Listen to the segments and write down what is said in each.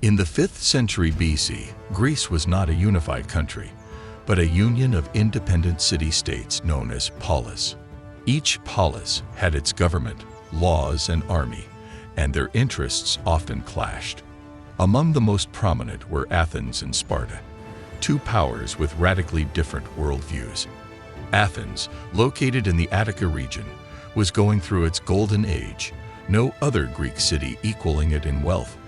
In the 5th century BC, Greece was not a unified country, but a union of independent city-states known as polis. Each polis had its government, laws, and army, and their interests often clashed. Among the most prominent were Athens and Sparta, two powers with radically different worldviews. Athens, located in the Attica region, was going through its golden age, no other Greek city equaling it in wealth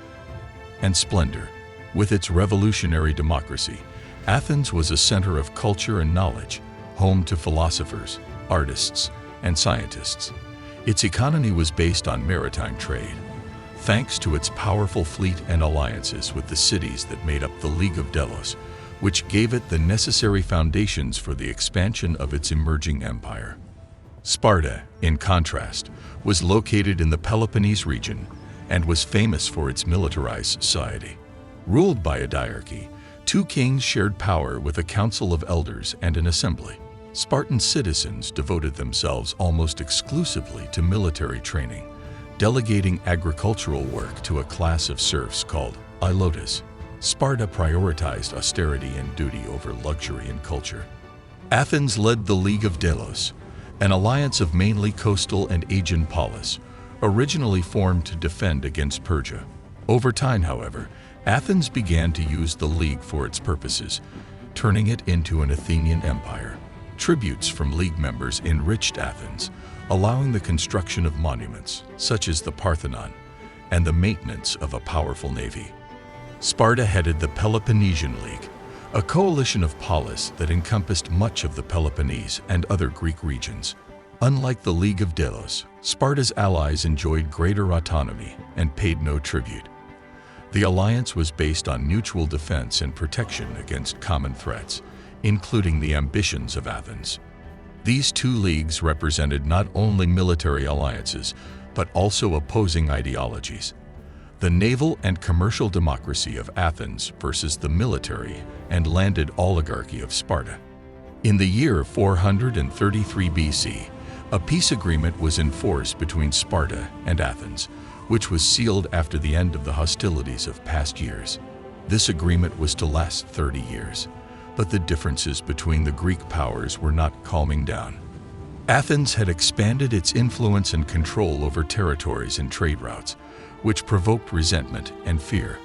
and splendor. With its revolutionary democracy, Athens was a center of culture and knowledge, home to philosophers, artists, and scientists. Its economy was based on maritime trade, thanks to its powerful fleet and alliances with the cities that made up the League of Delos, which gave it the necessary foundations for the expansion of its emerging empire. Sparta, in contrast, was located in the Peloponnese region and was famous for its militarized society. Ruled by a diarchy, two kings shared power with a council of elders and an assembly. Spartan citizens devoted themselves almost exclusively to military training, delegating agricultural work to a class of serfs called ilotes. Sparta prioritized austerity and duty over luxury and culture. Athens led the League of Delos, an alliance of mainly coastal and Aegean polis, originally formed to defend against Persia. Over time, however, Athens began to use the League for its purposes, turning it into an Athenian empire. Tributes from League members enriched Athens, allowing the construction of monuments, such as the Parthenon, and the maintenance of a powerful navy. Sparta headed the Peloponnesian League, a coalition of polis that encompassed much of the Peloponnese and other Greek regions. Unlike the League of Delos, Sparta's allies enjoyed greater autonomy and paid no tribute. The alliance was based on mutual defense and protection against common threats, including the ambitions of Athens. These two leagues represented not only military alliances, but also opposing ideologies. The naval and commercial democracy of Athens versus the military and landed oligarchy of Sparta. In the year 433 BC, a peace agreement was enforced between Sparta and Athens, which was sealed after the end of the hostilities of past years. This agreement was to last 30 years, but the differences between the Greek powers were not calming down. Athens had expanded its influence and control over territories and trade routes, which provoked resentment and fear.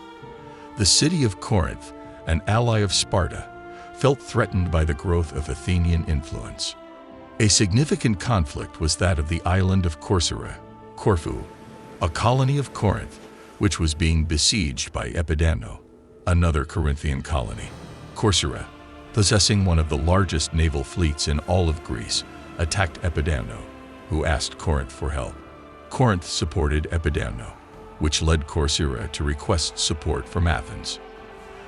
The city of Corinth, an ally of Sparta, felt threatened by the growth of Athenian influence. A significant conflict was that of the island of Corfu, a colony of Corinth, which was being besieged by Epidamno, another Corinthian colony. Corcyra, possessing one of the largest naval fleets in all of Greece, attacked Epidamno, who asked Corinth for help. Corinth supported Epidamno, which led Corcyra to request support from Athens.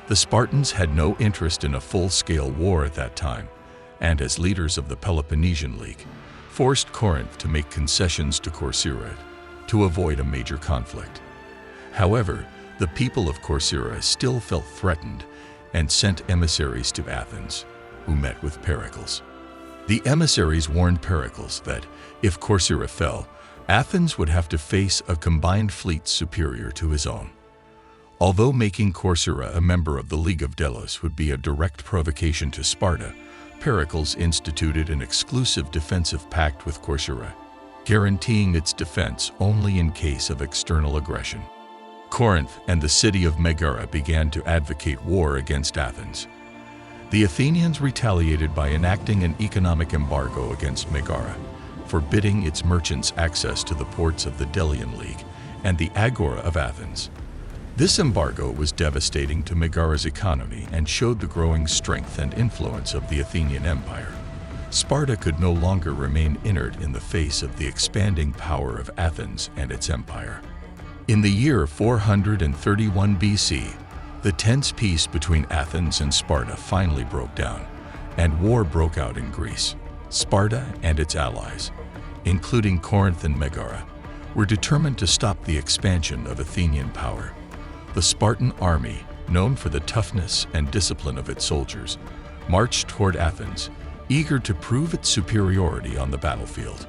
The Spartans had no interest in a full-scale war at that time, and as leaders of the Peloponnesian League, forced Corinth to make concessions to Corcyra to avoid a major conflict. However, the people of Corcyra still felt threatened and sent emissaries to Athens, who met with Pericles. The emissaries warned Pericles that, if Corcyra fell, Athens would have to face a combined fleet superior to his own. Although making Corcyra a member of the League of Delos would be a direct provocation to Sparta, Pericles instituted an exclusive defensive pact with Corcyra, guaranteeing its defense only in case of external aggression. Corinth and the city of Megara began to advocate war against Athens. The Athenians retaliated by enacting an economic embargo against Megara, forbidding its merchants access to the ports of the Delian League and the Agora of Athens. This embargo was devastating to Megara's economy and showed the growing strength and influence of the Athenian Empire. Sparta could no longer remain inert in the face of the expanding power of Athens and its empire. In the year 431 BC, the tense peace between Athens and Sparta finally broke down, and war broke out in Greece. Sparta and its allies, including Corinth and Megara, were determined to stop the expansion of Athenian power. The Spartan army, known for the toughness and discipline of its soldiers, marched toward Athens, eager to prove its superiority on the battlefield.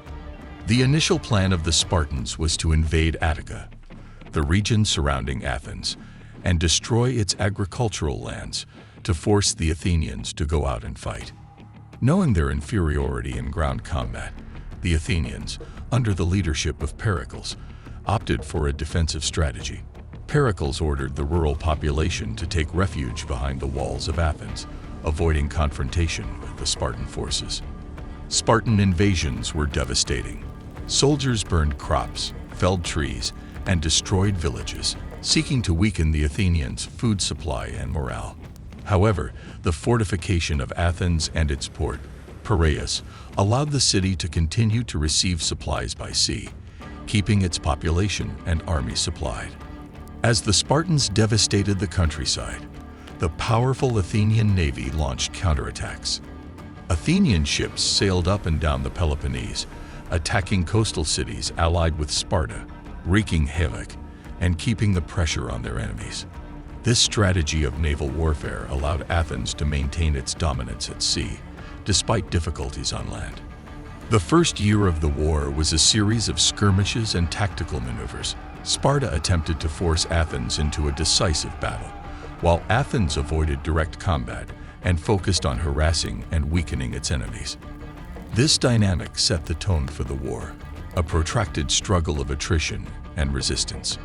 The initial plan of the Spartans was to invade Attica, the region surrounding Athens, and destroy its agricultural lands to force the Athenians to go out and fight. Knowing their inferiority in ground combat, the Athenians, under the leadership of Pericles, opted for a defensive strategy. Pericles ordered the rural population to take refuge behind the walls of Athens, avoiding confrontation with the Spartan forces. Spartan invasions were devastating. Soldiers burned crops, felled trees, and destroyed villages, seeking to weaken the Athenians' food supply and morale. However, the fortification of Athens and its port, Piraeus, allowed the city to continue to receive supplies by sea, keeping its population and army supplied. As the Spartans devastated the countryside, the powerful Athenian navy launched counterattacks. Athenian ships sailed up and down the Peloponnese, attacking coastal cities allied with Sparta, wreaking havoc and keeping the pressure on their enemies. This strategy of naval warfare allowed Athens to maintain its dominance at sea, despite difficulties on land. The first year of the war was a series of skirmishes and tactical maneuvers. Sparta attempted to force Athens into a decisive battle, while Athens avoided direct combat and focused on harassing and weakening its enemies. This dynamic set the tone for the war, a protracted struggle of attrition and resistance.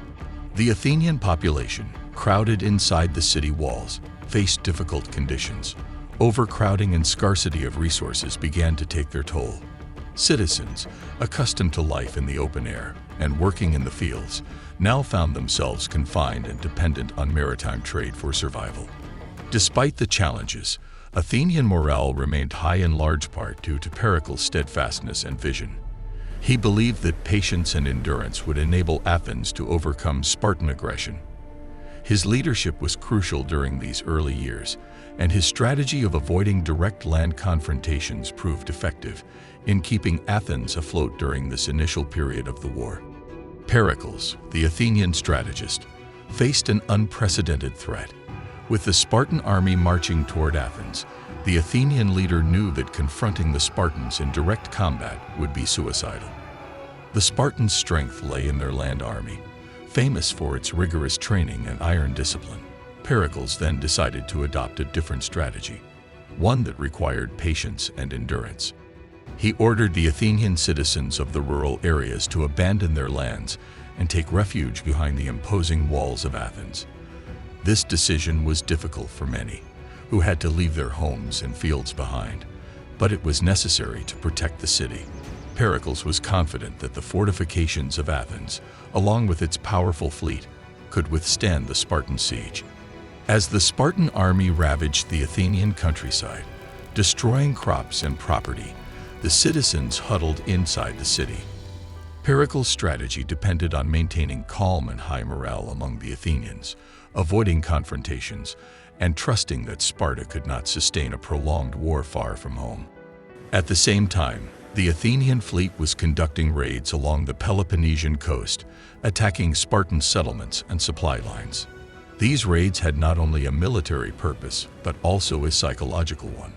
The Athenian population, crowded inside the city walls, faced difficult conditions. Overcrowding and scarcity of resources began to take their toll. Citizens, accustomed to life in the open air and working in the fields, now found themselves confined and dependent on maritime trade for survival. Despite the challenges, Athenian morale remained high in large part due to Pericles' steadfastness and vision. He believed that patience and endurance would enable Athens to overcome Spartan aggression. His leadership was crucial during these early years, and his strategy of avoiding direct land confrontations proved effective in keeping Athens afloat during this initial period of the war. Pericles, the Athenian strategist, faced an unprecedented threat. With the Spartan army marching toward Athens, the Athenian leader knew that confronting the Spartans in direct combat would be suicidal. The Spartans' strength lay in their land army, famous for its rigorous training and iron discipline. Pericles then decided to adopt a different strategy, one that required patience and endurance. He ordered the Athenian citizens of the rural areas to abandon their lands and take refuge behind the imposing walls of Athens. This decision was difficult for many, who had to leave their homes and fields behind, but it was necessary to protect the city. Pericles was confident that the fortifications of Athens, along with its powerful fleet, could withstand the Spartan siege. As the Spartan army ravaged the Athenian countryside, destroying crops and property, the citizens huddled inside the city. Pericles' strategy depended on maintaining calm and high morale among the Athenians, avoiding confrontations, and trusting that Sparta could not sustain a prolonged war far from home. At the same time, the Athenian fleet was conducting raids along the Peloponnesian coast, attacking Spartan settlements and supply lines. These raids had not only a military purpose, but also a psychological one,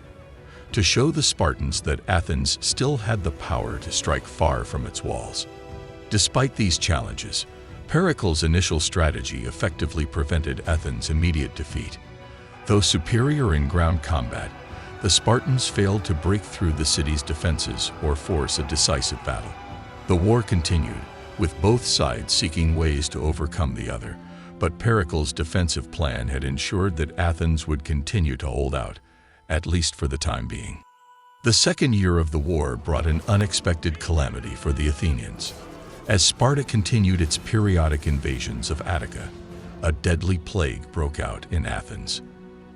to show the Spartans that Athens still had the power to strike far from its walls. Despite these challenges, Pericles' initial strategy effectively prevented Athens' immediate defeat. Though superior in ground combat, the Spartans failed to break through the city's defenses or force a decisive battle. The war continued, with both sides seeking ways to overcome the other, but Pericles' defensive plan had ensured that Athens would continue to hold out, at least for the time being. The second year of the war brought an unexpected calamity for the Athenians. As Sparta continued its periodic invasions of Attica, a deadly plague broke out in Athens.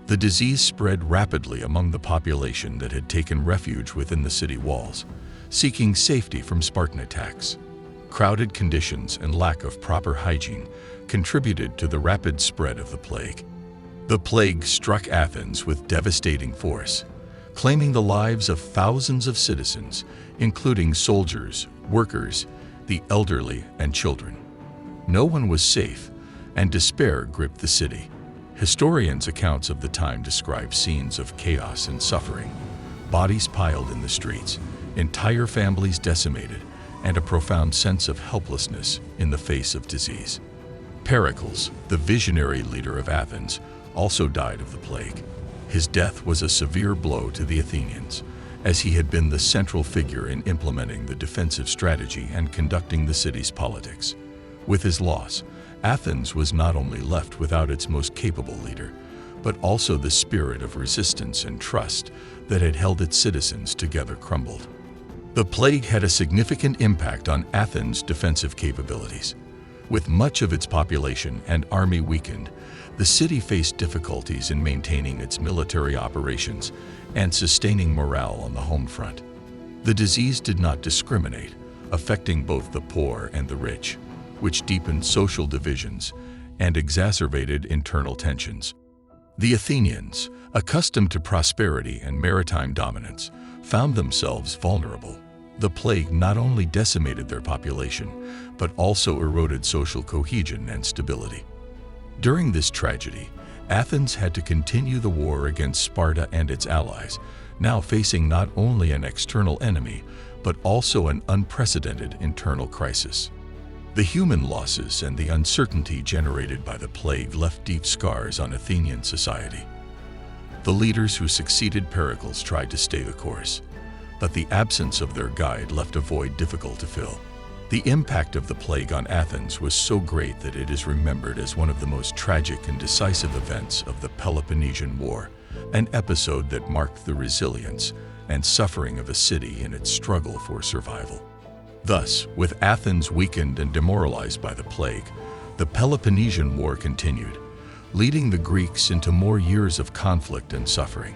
The disease spread rapidly among the population that had taken refuge within the city walls, seeking safety from Spartan attacks. Crowded conditions and lack of proper hygiene contributed to the rapid spread of the plague. The plague struck Athens with devastating force, claiming the lives of thousands of citizens, including soldiers, workers, the elderly, and children. No one was safe, and despair gripped the city. Historians' accounts of the time describe scenes of chaos and suffering, bodies piled in the streets, entire families decimated, and a profound sense of helplessness in the face of disease. Pericles, the visionary leader of Athens, also died of the plague. His death was a severe blow to the Athenians, as he had been the central figure in implementing the defensive strategy and conducting the city's politics. With his loss, Athens was not only left without its most capable leader, but also the spirit of resistance and trust that had held its citizens together crumbled. The plague had a significant impact on Athens' defensive capabilities. With much of its population and army weakened, the city faced difficulties in maintaining its military operations and sustaining morale on the home front. The disease did not discriminate, affecting both the poor and the rich, which deepened social divisions and exacerbated internal tensions. The Athenians, accustomed to prosperity and maritime dominance, found themselves vulnerable. The plague not only decimated their population, but also eroded social cohesion and stability. During this tragedy, Athens had to continue the war against Sparta and its allies, now facing not only an external enemy, but also an unprecedented internal crisis. The human losses and the uncertainty generated by the plague left deep scars on Athenian society. The leaders who succeeded Pericles tried to stay the course, but the absence of their guide left a void difficult to fill. The impact of the plague on Athens was so great that it is remembered as one of the most tragic and decisive events of the Peloponnesian War, an episode that marked the resilience and suffering of a city in its struggle for survival. Thus, with Athens weakened and demoralized by the plague, the Peloponnesian War continued, leading the Greeks into more years of conflict and suffering.